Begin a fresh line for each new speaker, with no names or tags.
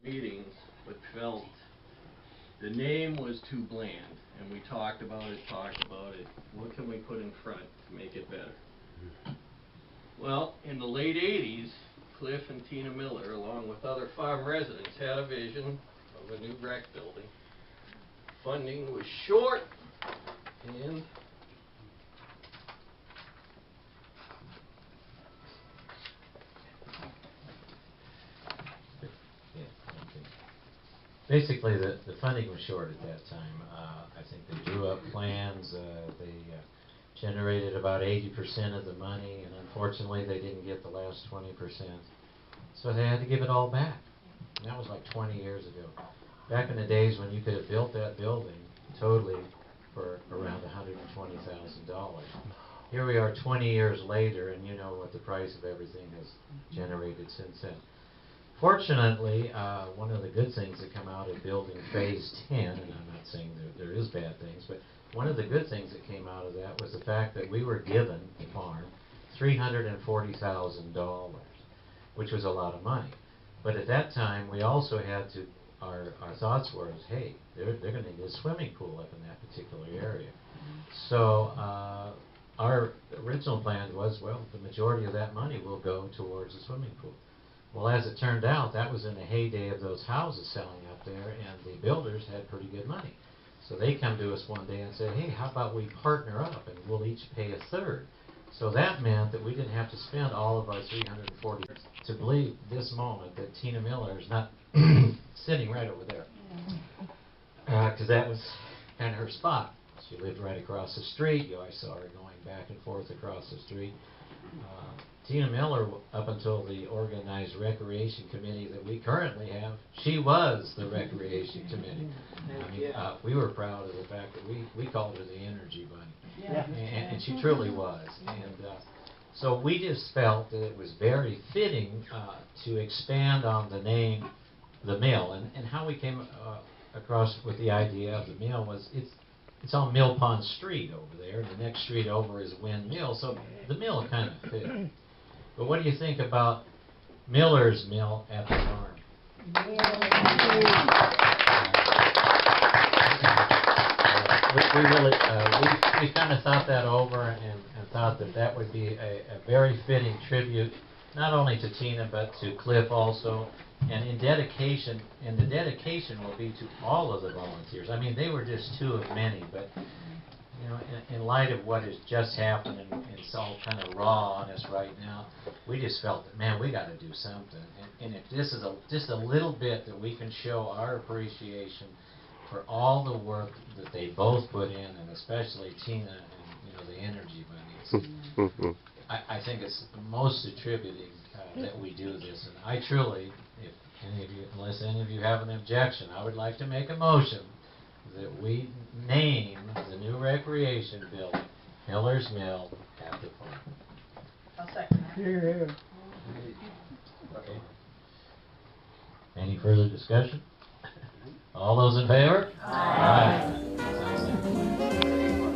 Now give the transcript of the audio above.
Meetings, but felt the name was too bland, and we talked about it. What can we put in front to make it better? Well, in the late 80s, Cliff and Tina Miller, along with other farm residents, had a vision of a new rec building. Funding was short, and
basically, the funding was short at that time. I think they drew up plans. They generated about 80% of the money, and unfortunately, they didn't get the last 20%. So they had to give it all back. And that was like 20 years ago. Back in the days when you could have built that building totally for around $120,000. Here we are 20 years later, and you know what the price of everything has generated since then. Fortunately, one of the good things that come out of building Phase 10, and I'm not saying there is bad things, but one of the good things that came out of that was the fact that we were given, the farm, $340,000, which was a lot of money. But at that time, we also had to, our thoughts were, hey, they're going to need a swimming pool up in that particular area. So our original plan was, well, the majority of that money will go towards the swimming pool. Well, as it turned out, that was in the heyday of those houses selling up there, and the builders had pretty good money. So they come to us one day and said, hey, how about we partner up and we'll each pay a third. So that meant that we didn't have to spend all of our $340. To believe this moment that Tina Miller is not sitting right over there, because that was kind of her spot. She lived right across the street. You always saw her going back and forth across the street. Tina Miller, up until the organized recreation committee that we currently have, she was the recreation committee. I mean, we were proud of the fact that we called her the energy bunny. Yeah. And she truly was. And so we just felt that it was very fitting to expand on the name, the mill. And how we came across with the idea of the mill was it's on Mill Pond Street over there. The next street over is Wind Mill, so the mill kind of fit. But what do you think about Miller's Mill at the farm? We really we kind of thought that over and thought that would be a very fitting tribute, not only to Tina but to Cliff also, and the dedication will be to all of the volunteers. I mean, they were just two of many, but you know, in light of what has just happened and it's all kind of raw on us right now, we just felt that, man, we got to do something. And if this is just a little bit that we can show our appreciation for all the work that they both put in, and especially Tina and the energy bunnies, I think it's most attributing that we do this. And I truly, if any of you, unless any of you have an objection, I would like to make a motion that we name the new recreation building Miller's Mill at the farm.
I'll second that.
Yeah.
Okay. Any further discussion? All those in favor?
Aye.
Sounds like